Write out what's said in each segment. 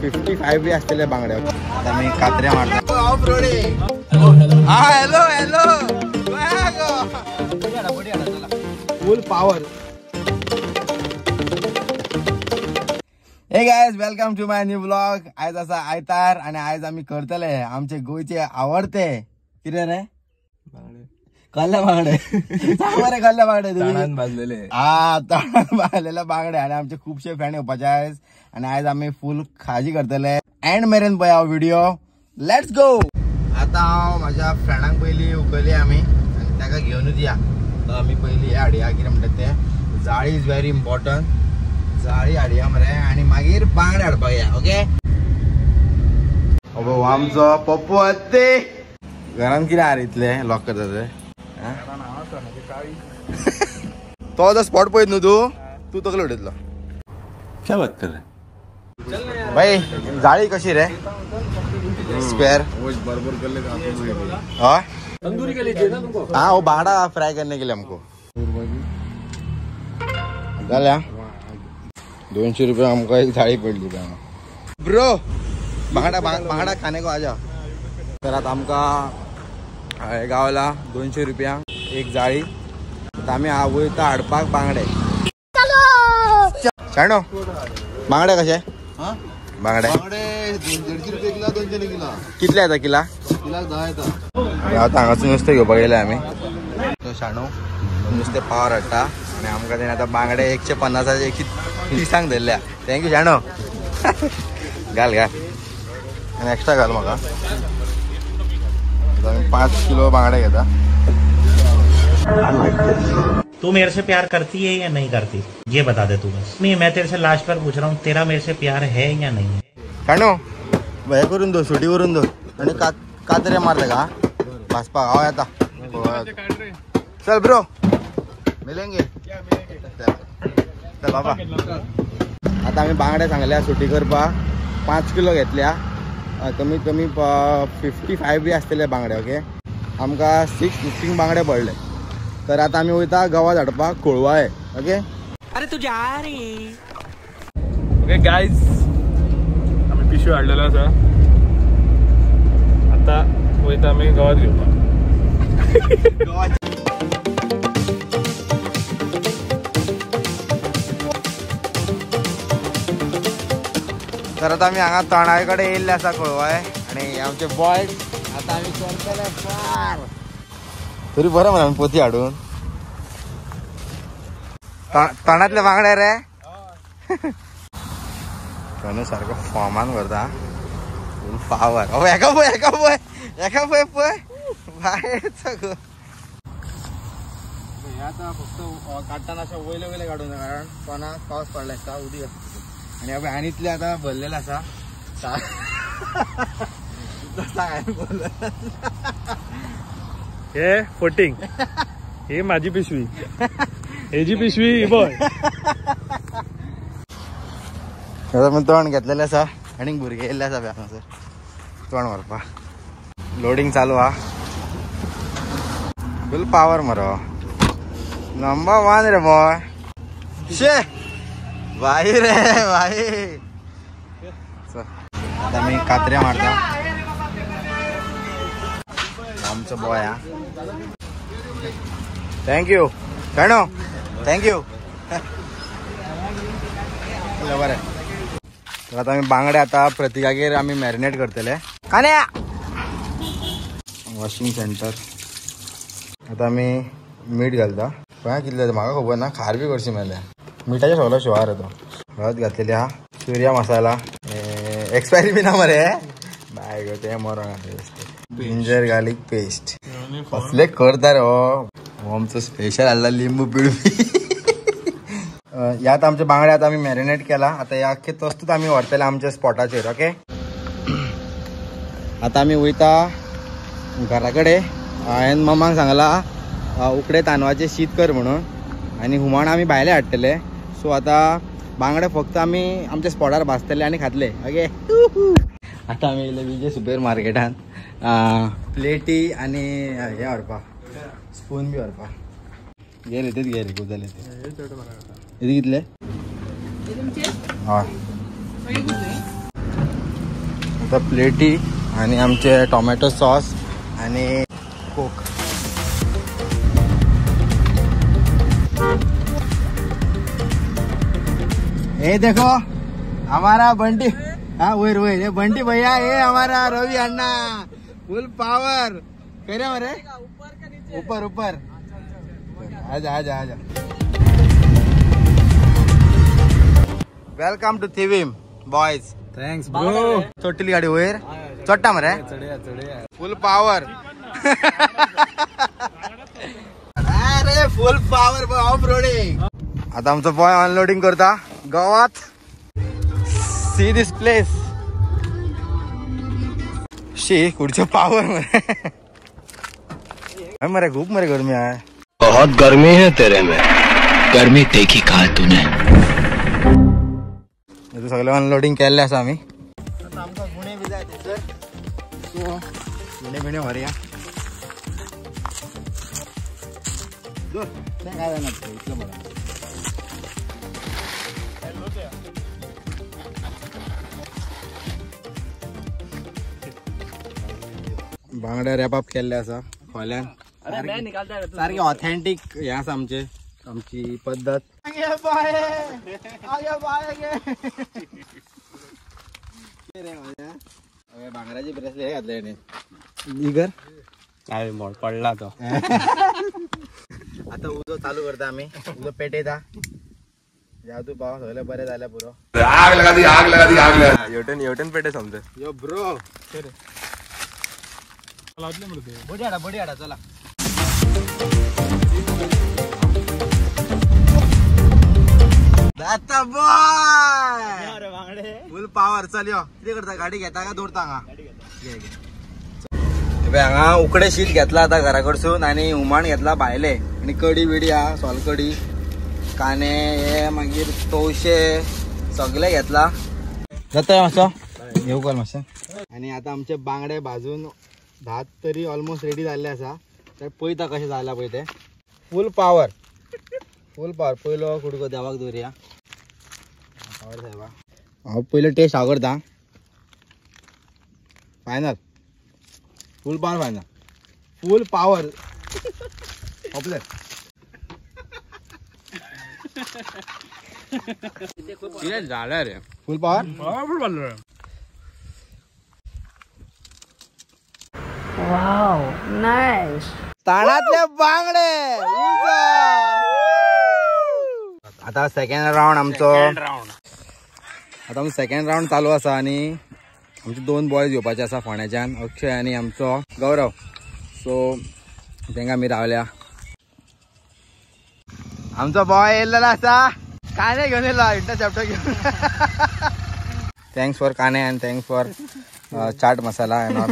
55 B असलेले बांगडे. आता मी कात्र्या मारतो. ऑफ रोड आहे. हा hello hello full power. Hey guys welcome to my new blog. आज असा आयतार आणि आज आम्ही करतले आमचे गोयचे आवडते किरे रे कल्ले बांगडे. सामोरे कल्ले बांगडे तणान भाजलेले. हा तणान भाजलेले बांगडे आणि आमचे खूपशे फ्रेंड येवपाचे आज आणि आज आम्ही फुल खाजी करतले. एंड मेरेन पळय हा व्हिडिओ. Let's go. आता हांव माझ्या फ्रेंडांक पयली उखली आमी आणि ताका घेऊनच या. आमी पयली हाडया कितें म्हणटात ते जाळी इज व्हेरी इम्पॉर्टंट. जाळी हाडया मरे आणि मागीर बांगडे हाडपाक या. ओके अबो आमचो पप्पू ते घरान कितें हार इतले लॉक करता ते तो जो स्पॉट पळयत न्हू तू तकलो उडयतलो. क्या बात कर रहे भाई. जाळी कशी रे स्क्वायर बराबर कर ले हाँ तंदूरी के लिए ना तुमको. हाँ वो बांगड़ा फ्राई करने के लिए हमको गल्या 200 रुपये हमको एक थाली पडली ब्रो. बांगड़ा खाने को आ जाओ. तर आता आमका गावला 200 रुपया एक जाळी. आता आम्ही वयता हाडपाक बांगडे. चाणो बांगडे कशे बांगडे 150 रुपये किलो 200 किलो. कितले येता किला 10 येता. आता हांगासून नुस्तें घेवपाक गेले आमी. शाणू नुस्तें पावर हाडटा आनी आमकां तेणें आतां बांगडे 150 130 धरल्या. थँक्यू शाणू. घाल आनी एक्स्ट्रा घाल म्हाका. 5 किलो बांगडे घेता. तू मेरे से प्यार करती है या नहीं करती ये बता दे तू बस. मैं तेरे से लास्ट बार पूछ रहा हूँ तेरा मेरे से प्यार है या नहीं है. शाणू हे करून दो सुटी करून दो आणि कात्रे मारते का भाजपाक हांव येता. चल ब्रो मिलेंगे. चल बाबा. आता आम्ही बांगडे सांगल्या सुटी करपाक 5 किलो घेतल्या. कमीत कमी 55 बी असतले बांगडे. ओके आमकां 615 बांगडे पडले. तर आता आम्ही वयता गवात हाडपाक कोळवाळे. ओके अरे तू जा रे. ओके गाइस आम्ही पिशवी हाडलेलो आसा. आता वयता आम्ही गवात घेवपाक. तर आता आम्ही हांगा तणाय कडे येयल्ले आसा कोळवाळे आणि आमचे बॉयज आता आम्ही करतले फार. तरी बरं म्हणा आम्ही पोती हाडून तणातले बांगडे रे. तणू सारको फॉर्मान करता फुल पावर. अहो एका पय बाहेरचा गो. आता फक्त काढताना अशा वयले काढून कारण कोणाक पावस पडला असता उदीक आणि अबे आणीतले आता भरलेला असा. हे फोटिंग हे माझी पिशवी हे जी पिशवी बॉय. मी तोंड घेतलेले आसा आणि भुरगे येयल्ले आसा हांगासर तोंड मारपा. लोडिंग चालू हा फुल पावर मरो. नंबर 1 रे बॉय. शे भाई रे भाई. आता मी कात्र्या मारता. आमचं बॉय हा. थँक्यू कणो थँक्यू. बरें तर आता आम्ही बांगडे आता प्रतिकागेर आम्ही मॅरिनेट करतले. कान्या वॉशिंग सेंटर. आता आम्ही मीठ घालता. पळय कितले म्हाका खबर ना. खार बी करची मेळ्ळ्या. मिठाच्या सगळो शिवार येतो. हळद घातलेली हा. सूर्या मसाला एक्सपायरी बी ना मरे बाय गो ते मरो. जिंजर गार्लिक पेस्ट कसले करता रे हो. आमचं स्पेशल हाडला लिंबू पिळपी. यात आमचे बांगडे आता आम्ही मॅरिनेट केला. आता या अख्खे तस्तूत आम्ही व्हरतले आमच्या स्पॉटाचेर. ओके आता आम्ही वयता घरा कडे. हांवें मम्माक सांगला उकडे तांदळाचे शीत कर म्हणून आणि हुमण आम्ही भायले हाडटले. सो आता बांगडे फक्त आम्ही आमच्या स्पॉटार भाजतले आणि खातले. ओके आता आम्ही येयले विजय सुपर मार्केटान प्लेटी आणि हे व्हरपाक स्पून बी व्हरपाक. घे रे तेच घे रे कुदले ते कितले हय आता प्लेटी आणि आमचे टोमॅटो सॉस आणि कोक. ये देखो हमारा बंटी, हाँ वही वही ये बंटी भैया, ये हमारा रवि अन्ना फुल पावर. करे मरे ऊपर ऊपर आजा आजा आजा. Welcome to Thivim boys. Thanks bro. छोटी गाडी वयर चोट्टा मरे फुल पावर. अरे फुल पावर ऑफ रोडिंग. आता आमचा बॉय अनलोडिंग करता गावात. See this place. शी कुठचं पावर मरे खूप मरे गर्मी आहे. बहुत गर्मी है तेरे में. गर्मी देखी कहा तूने. सगळं अनलोडिंग केले असं आम्ही. आता आमचा गुन्हे बी जायचे सर. सो गुन्हे बिणे भरूया. काय जाणार इथलं बघा. बांगड्या रॅपअप केल्ले असा खोल्यान. सारखे ऑथेंटिक हे आसा आमची पद्धत. बांगड्याची ब्रेसलेट घातले इगर काय मोड पडला तो. आता उजो चालू करता आम्ही. उजो पेटयता जादू पाव सगळं बरें जाल्या पुरो. आग लगा दी येवटेन पेटे समजे. यो ब्रो बडी हाडा चला. आता बॉय फुल पावर. चल यो किती करता गाडी घेता का दौडता हांगा. हांगा उकडे शीत घेतला आता घरा कडसून आणि हुमण घेतला भायले आणि कडी बिडी हा सोलकडी काने हे मागीर तवशे सगळे घेतला. जाता मातसो येऊ कर मातशें. आणि आता आमचे बांगडे भाजून भात तरी ऑलमोस्ट रेडी झाले असा. तर पळयता कशें जाला पळय ते. फुल पावर पयलो कुडको देवाक दवरया. पावर साहेबा हांव पयलो टेस्ट हांव करता. Final full power. Final full power आपले. कितें झालं रे. फुल पावर पावरफुल बांधलो. Wow nice. ताणातले बांगडे. आता सेकंड राऊंड आमचो. आता आमचो सेकंड राऊंड चालू असा आणि आमचे दोन बॉयज येवपाचे असा फोंड्याच्यान, अक्षय आणि आमचो गौरव. सो तेंका आमी रावल्या. आमचो बॉय येयल्लो असा. काने घेऊन येयलो इंटर चॅप्टर घेऊन. थँक्स फॉर काने and thanks for chaat masala and all.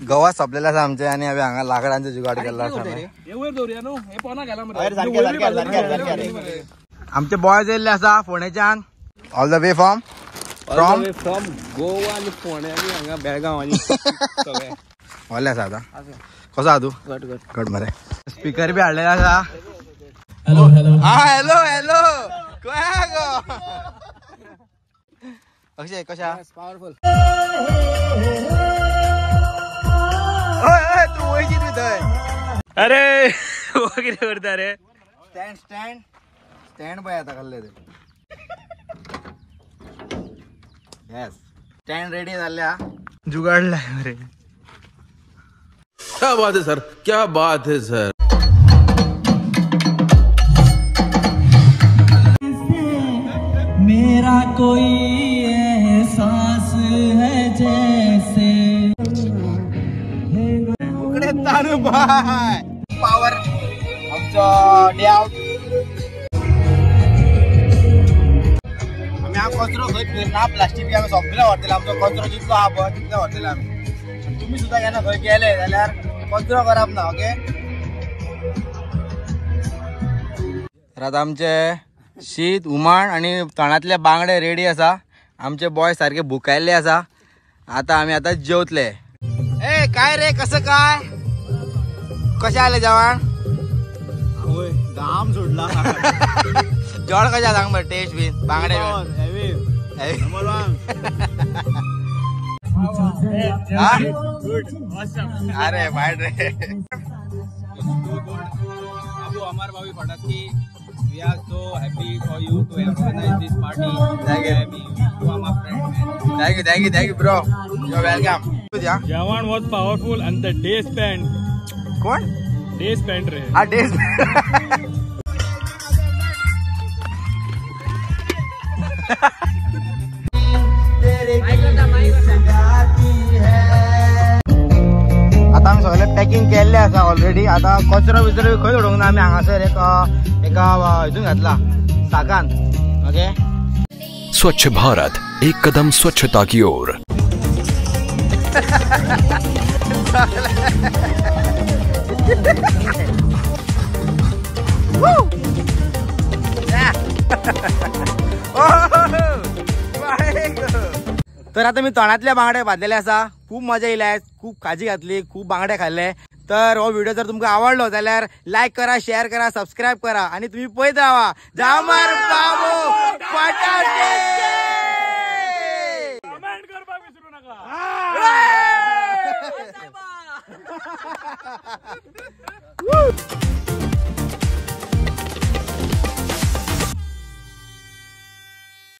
गवा सोपलेला असा आमचे आणि आम्ही हांगा लाकडांचे जुगाड केला असा. आमचे बॉयज येयल्ले असा फोंड्याच्यान. All the way from Goa आणि पुणे आणि हांगा बेळगांव आणि व्हडले आसा. आता कसो आहा तू. गट मरे. स्पीकर बी हाडलेला आसा. हॅलो हॅलो हॅलो खंय गो. अक्षय कशा. पावरफुल. तू वयची तू थंय. अरे कितें करता रे. स्टँड स्टँड स्टँड पळय आता खाल्ले ते. येस स्टँड रेडी जाल्ल्या. जुगाडलाय रे. क्या बात है सर, क्या बात है सर. मेरा कोई एहसास है जैसे. उकडे तारू बाय. पावर आमचो डे आउट. आम्ही हा कचरो खंय फिरना. प्लास्टीक बी आमी सगळे व्हरतले. आमचो कचरो जितलो आहा पळय तितलो व्हरतले आमी. तुम्ही सुद्धा केन्ना खंय गेले जाल्यार कचरो करप ना. ओके. तर आता आमचे शीत हुमण आणि तणातले बांगडे रेडी असा. आमचे बॉय सारखे भुकायल्ले असा. आता आम्ही आता जेवतले. ए काय रे कसं काय कशे आले जेवण. घाम सोडला. जेवण कशा सांग बरं. टेस्ट बी बांगडे अरे बाय रे हमारे भाभी फटाकी we are so happy for you to organize this party. Thank you. You are my friend, man. Thank you bro. You're welcome. Jawan was powerful and the day spent. कौन? Day spent रहे. हाँ days. आता आम्ही सगळे packing केल्ले आसा already. आता कचरो बिचरो खंय उडोवंक ना. आम्ही हांगासर एका हितून घातला साकान. ओके. स्वच्छ भारत, एक कदम स्वच्छता की ओर. तर आता मी तणातले बांगडे भाजलेले असा. खूप मजा येयल्या. खूप खाजी घातली. खूप बांगडे खाल्ले. तर हो व्हिडिओ जर तुमका आवडलो जाल्यार लाईक करा, शेअर करा, सबस्क्राईब करा आणि तुम्ही पळयत राहा जामर बाबू फटाके. कमेंट करपाक विसरू नका. Woo!